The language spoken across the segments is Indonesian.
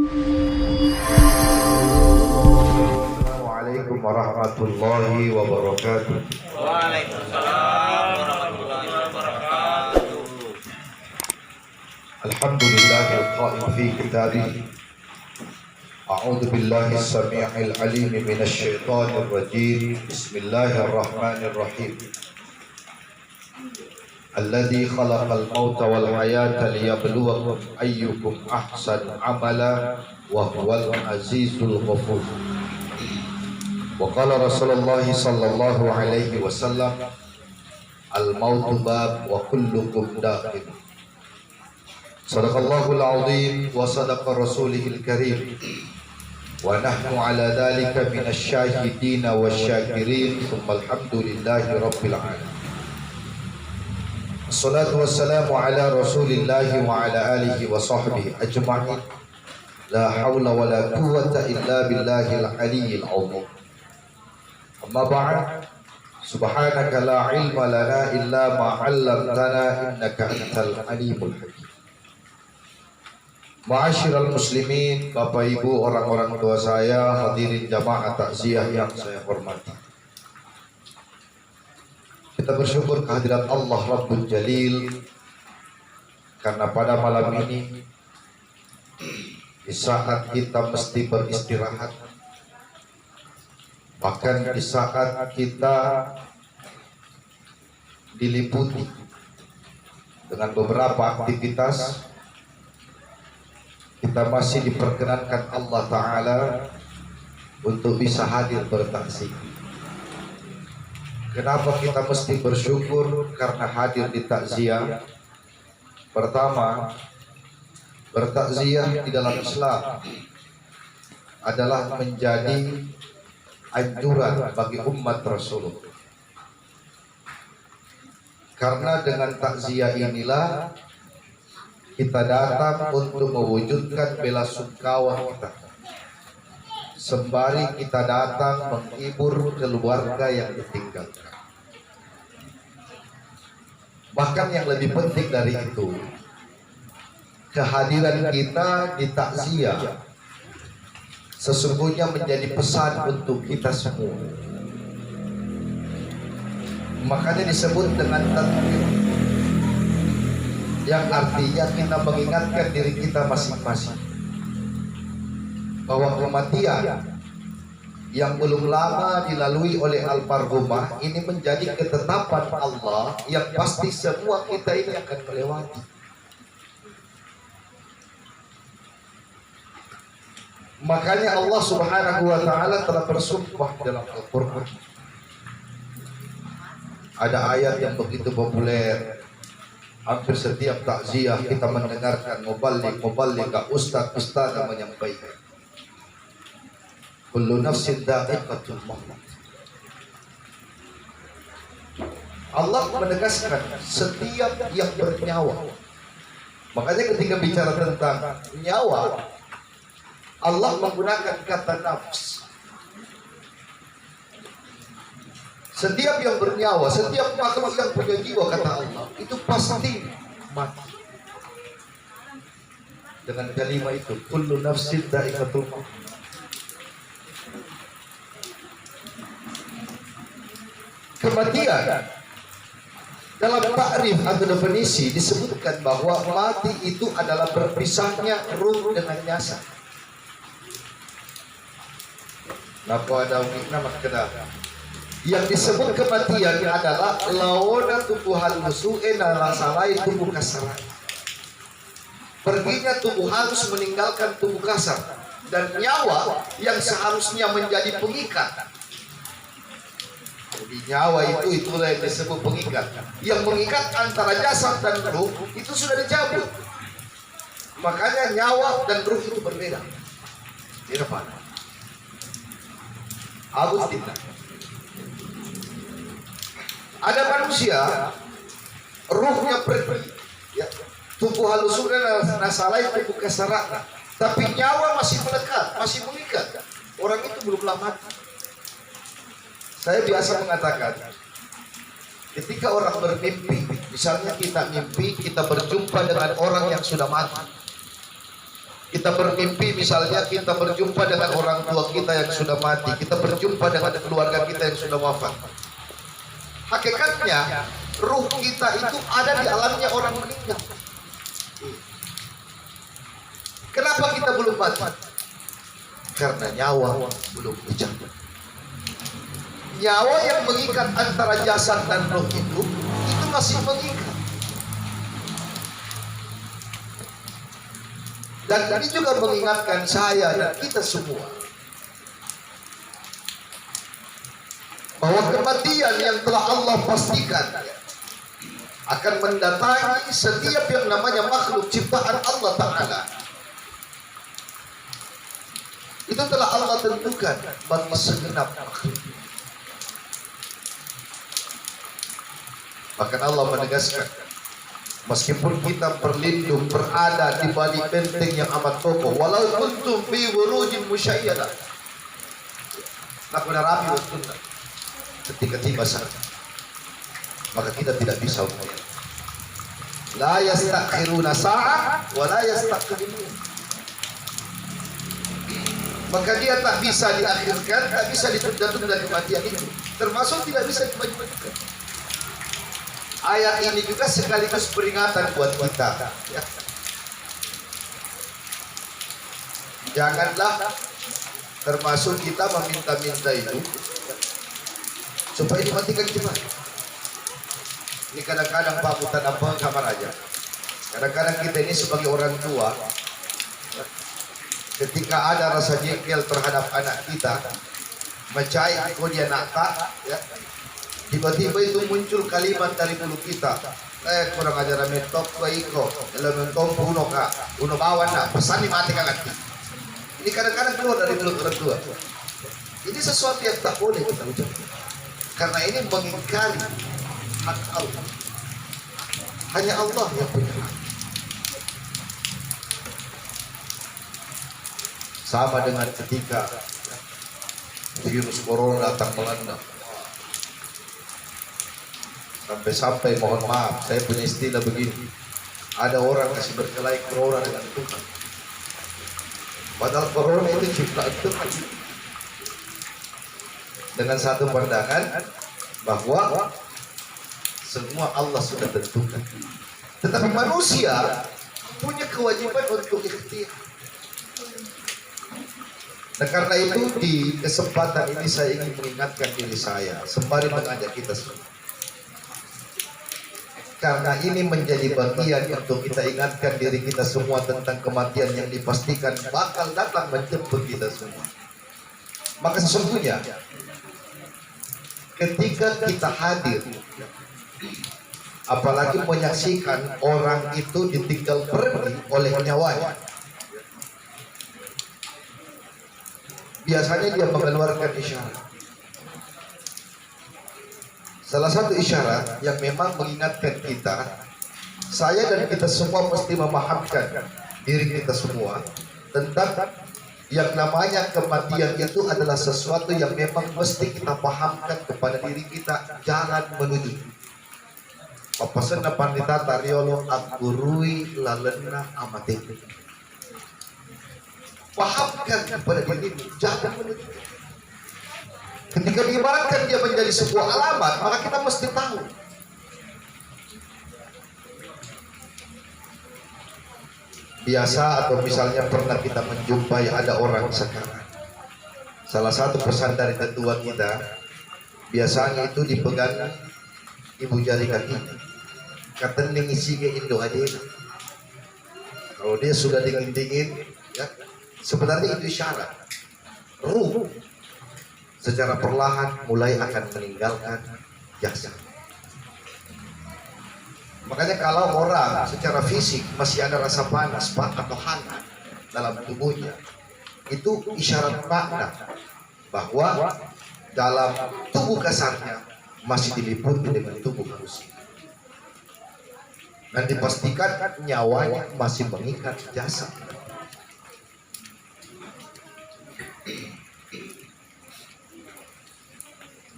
Assalamualaikum warahmatullahi wabarakatuh. Waalaikumsalam warahmatullahi wabarakatuh. Alhamdulillahil qail fi kitabih. A'udzu billahi as-sami'il 'alim minasy syaithanir rajim. Bismillahirrahmanirrahim. Alladzi khalaqal mauta wal hayata liyabluwakum ayyukum ahsanu amala wa huwal azizul ghafur. Wa qala Rasulullah sallallahu alaihi wasallam, al-mautu bab wa kullukum dakhil. Sadaqallahul azim wa sadaqa rasulihil karim. Wa nahnu ala dhalika minasy syahidin wasyakirin. Tsumma alhamdulillahi rabbil alamin. Assalatu wassalamu ala rasulillahi wa ala alihi wa sahbihi ajma'in. La hawla wa la quwwata illa billahil aliyyil azim. Amma ba'd. Subhanaka la ilma lana illa ma 'allamtana innaka antal alimul hakim. Ma'asyiral muslimin, Bapak Ibu, orang-orang tua saya, hadirin jamaah takziah yang saya hormati. Kita bersyukur kehadirat Allah Rabbul Jalil karena pada malam ini di saat kita mesti beristirahat, bahkan di saat kita diliputi dengan beberapa aktivitas, kita masih diperkenankan Allah Ta'ala untuk bisa hadir bertaksih. Kenapa kita mesti bersyukur? Karena hadir di takziah. Pertama, bertakziah di dalam Islam adalah menjadi anjuran bagi umat Rasulullah. Karena dengan takziah inilah kita datang untuk mewujudkan bela sungkawa kita, sembari kita datang menghibur keluarga yang ditinggalkan. Bahkan yang lebih penting dari itu, kehadiran kita di takziah sesungguhnya menjadi pesan untuk kita semua. Makanya disebut dengan takbir, yang artinya kita mengingatkan diri kita masing-masing bahwa kematian yang belum lama dilalui oleh almarhumah ini menjadi ketetapan Allah yang pasti semua kita ini akan melewati. Makanya Allah Subhanahu wa Ta'ala telah bersumpah dalam Al-Quran. Ada ayat yang begitu populer, hampir setiap takziah kita mendengarkan muballigh, ustaz yang menyampaikan, kullu nafsin dha'iqatul maut. Allah menegaskan setiap yang bernyawa. Makanya ketika bicara tentang nyawa, Allah menggunakan kata nafs. Setiap yang bernyawa, setiap makhluk yang punya jiwa, kata Allah, itu pasti mati. Dengan kalimat itu, kullu nafsin dha'iqatul maut. Kematian dalam takrif atau definisi disebutkan bahwa mati itu adalah berpisahnya ruh dengan jasad. Napa ada nama kedah? Yang disebut kematian adalah lawana tubuhan musuhin alasalai tubuh kasar. Perginya tubuh halus meninggalkan tubuh kasar, dan nyawa yang seharusnya menjadi pengikat. Jadi nyawa itulah yang disebut pengikat. Yang mengikat antara jasad dan ruh itu sudah dicabut. Makanya nyawa dan ruh itu berbeda. Irfan. Agustin. Ada manusia ruhnya pergi, ya, tubuh halus sudah nasalai tubuh kasarat, tapi nyawa masih melekat, masih mengikat. Orang itu belum mati. Saya biasa mengatakan, ketika orang bermimpi, misalnya kita mimpi kita berjumpa dengan orang yang sudah mati, Kita bermimpi misalnya kita berjumpa dengan orang tua kita yang sudah mati, kita berjumpa dengan keluarga kita yang sudah wafat. Hakikatnya ruh kita itu ada di alamnya orang meninggal. Kenapa kita belum mati? Karena nyawa belum berjalan. Nyawa yang mengikat antara jasad dan roh itu masih mengikat. Dan ini juga mengingatkan saya dan kita semua bahwa kematian yang telah Allah pastikan akan mendatangi setiap yang namanya makhluk ciptaan Allah Ta'ala. Itu telah Allah tentukan bagi segenap makhluk. Bahkan Allah menegaskan, meskipun kita berlindung berada di balik benteng yang amat kokoh, walau kuntum fi burujin musyayyadah, lakukan rapi waktu ketika tiba saat, maka kita tidak bisa upaya. La yastakhiruna sa'ah wa la yastaqdimun. Maka dia tak bisa diakhirkan, tak bisa ditunda-tunda kematian itu, termasuk tidak bisa dimaju-majukan. Ayat ini juga sekaligus peringatan buat kita, ya. Janganlah termasuk kita meminta-minta itu supaya dimatikan cepat. Ini kadang-kadang Pak Butan apa kamar aja. Kadang-kadang kita ini sebagai orang tua, ketika ada rasa jengkel terhadap anak kita, mencai kok dia nakal, ya. Tiba-tiba itu muncul kalimat dari mulut kita, kurang ajar mentok baiko, dalam mentok uno ka, uno bawan na, pesan mati kangen. Ini kadang-kadang keluar dari mulut orang tua. Ini sesuatu yang tak boleh kita ucapkan, karena ini mengingkari hak Allah. Hanya Allah yang punya hak. Sama dengan ketika virus corona datang melanda. Sampai-sampai mohon maaf, saya punya istilah begini, ada orang masih berkelahi corona dengan Tuhan, padahal corona itu ciptaan Tuhan. Dengan satu pandangan bahwa semua Allah sudah tentukan, tetapi manusia punya kewajiban untuk ikhtiar. Nah, karena itu di kesempatan ini saya ingin mengingatkan diri saya sembari mengajak kita semua. Karena ini menjadi bagian untuk kita ingatkan diri kita semua tentang kematian yang dipastikan bakal datang menjemput kita semua. Maka sesungguhnya ketika kita hadir, apalagi menyaksikan orang itu ditinggal pergi oleh nyawanya, biasanya dia mengeluarkan isyarat. Salah satu isyarat yang memang mengingatkan kita, saya dan kita semua mesti memahamkan diri kita semua tentang yang namanya kematian itu adalah sesuatu yang memang mesti kita pahamkan kepada diri kita, jalan menuju. Papasana pandita tariolo agurui lalena amate. Pahamkan kepada diri, jalan menuju. Ketika diibaratkan dia menjadi sebuah alamat, maka kita mesti tahu. Biasa atau misalnya pernah kita menjumpai ada orang sekarang, salah satu pesan dari tetua kita, biasanya itu dipegang ibu jari kaki, katanya isi ke Indo adena. Kalau dia sudah dingin-dingin, ya, sebenarnya itu isyarat. Ruh secara perlahan mulai akan meninggalkan jasad. Makanya kalau orang secara fisik masih ada rasa panas, atau hangat dalam tubuhnya, itu isyarat makna bahwa dalam tubuh kasarnya masih diliputi dengan tubuh manusia. Dan dipastikan nyawanya masih mengikat jasad.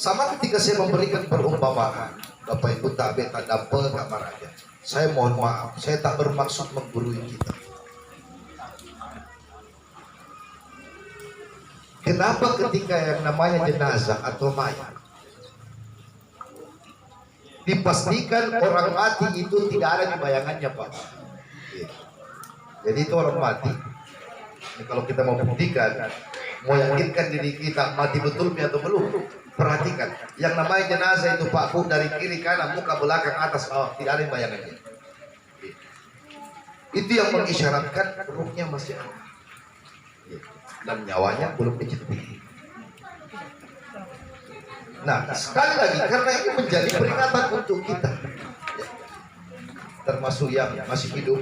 Sama ketika saya memberikan perumpamaan, Bapak Ibu tak beta dapat kamar aja. Saya mohon maaf, saya tak bermaksud menggurui kita. Kenapa ketika yang namanya jenazah atau mayat dipastikan orang mati itu tidak ada di bayangannya, Pak? Jadi itu orang mati. Ini kalau kita mau buktikan, mau yakinkan diri kita mati betul atau belum, perhatikan. Yang namanya jenazah itu Pak Bu, dari kiri kanan, muka belakang atas bawah, tidak ada yang bayangannya. Itu yang mengisyaratkan ruhnya masih ada dan nyawanya belum dicetuti. Nah, sekali lagi karena ini menjadi peringatan untuk kita, termasuk yang masih hidup.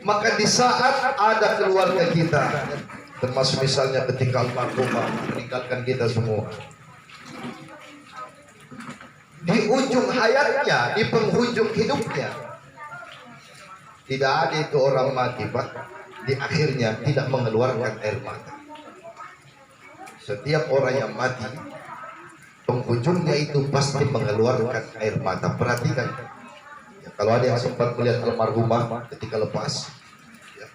Maka di saat ada keluarga kita, termasuk misalnya ketika almarhumah meninggalkan kita semua, di ujung hayatnya, di penghujung hidupnya, tidak ada itu orang mati, Pak, di akhirnya tidak mengeluarkan air mata. Setiap orang yang mati, penghujungnya itu pasti mengeluarkan air mata. Perhatikan, ya, kalau ada yang sempat melihat almarhumah ketika lepas, ya,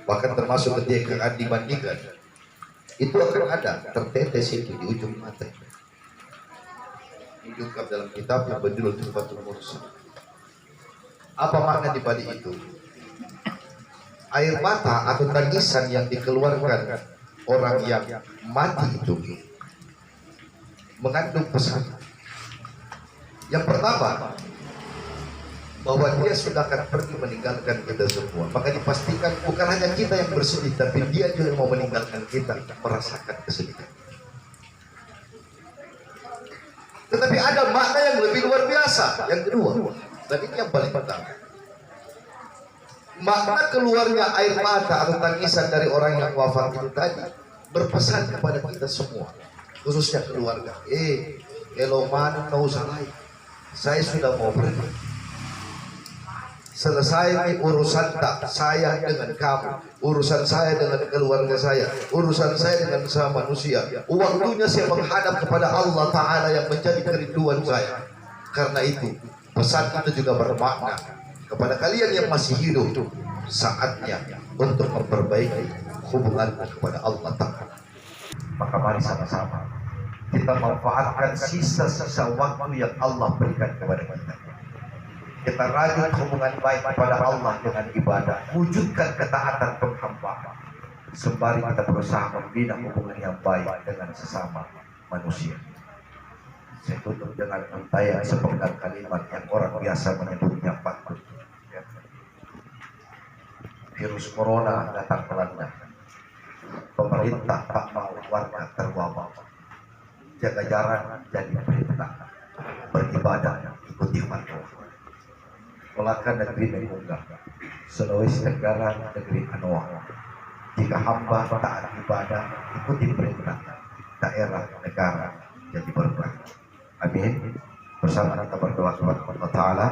bahkan termasuk ketika akan dimandikan, itu akan ada tertetes itu di ujung mata. Diungkap dalam kitab yang berjudul Tuhfatul Mursal. Apa makna di balik itu? Air mata atau tangisan yang dikeluarkan orang yang mati itu mengandung pesan. Yang pertama, bahwa dia sudah akan pergi meninggalkan kita semua. Maka dipastikan bukan hanya kita yang bersedih, tapi dia juga mau meninggalkan kita, merasakan kesedihan. Tetapi ada makna yang lebih luar biasa. Yang kedua, dan ini yang paling pertama, makna keluarnya air mata atau tangisan dari orang yang wafat itu tadi berpesan kepada kita semua, khususnya keluarga. Eloman kau salah, saya sudah mau pergi. Selesai urusan tak saya dengan kamu, urusan saya dengan keluarga saya, urusan saya dengan sama manusia. Waktunya saya menghadap kepada Allah Ta'ala yang menjadi kerinduan saya. Karena itu pesan itu juga bermakna kepada kalian yang masih hidup, saatnya untuk memperbaiki hubungan kepada Allah Ta'ala. Maka mari sama-sama kita manfaatkan sisa-sisa waktu yang Allah berikan kepada kita. Kita rajut hubungan baik kepada Allah dengan ibadah, wujudkan ketaatan penghambaan, sembari kita berusaha membina hubungan yang baik dengan sesama manusia. Saya tutup dengan untayan sepenggal kalimat yang orang biasa menyebutnya patut. Virus corona datang melanda. Pemerintah tak mau warga terwabah. Jaga jarak jadi perintah. Beribadah ikuti fatwa. Melaka negeri Mengunggah, Sulawesi Tenggara negeri Anoa. Jika hamba taat ibadah, ikuti perintah, daerah negara jadi berkah. Amin. Bersama kita berdoa kepada Allah Ta'ala,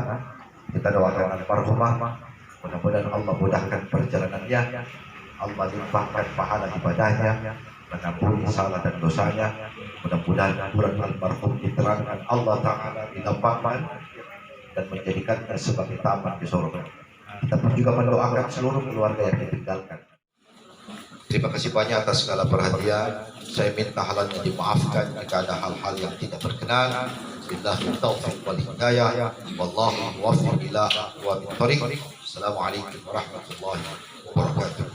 kita doakan almarhumah, mudah-mudahan Allah mudahkan perjalanannya, Allah limpahkan pahala ibadahnya, mengampuni salah dan dosanya. Mudah-mudahan kuburan almarhum diterangkan Allah Ta'ala di lapangan dan menjadikannya sebagai taman di surga. Kita pun juga mendoakan seluruh keluarga yang ditinggalkan. Terima kasih banyak atas segala perhatian. Saya minta halnya dimaafkan jika ada hal-hal yang tidak berkenan. Billahi taufiq wal hidayah. Wallahu muwaffiq ila aqwamit thoriq. Assalamualaikum warahmatullahi wabarakatuh.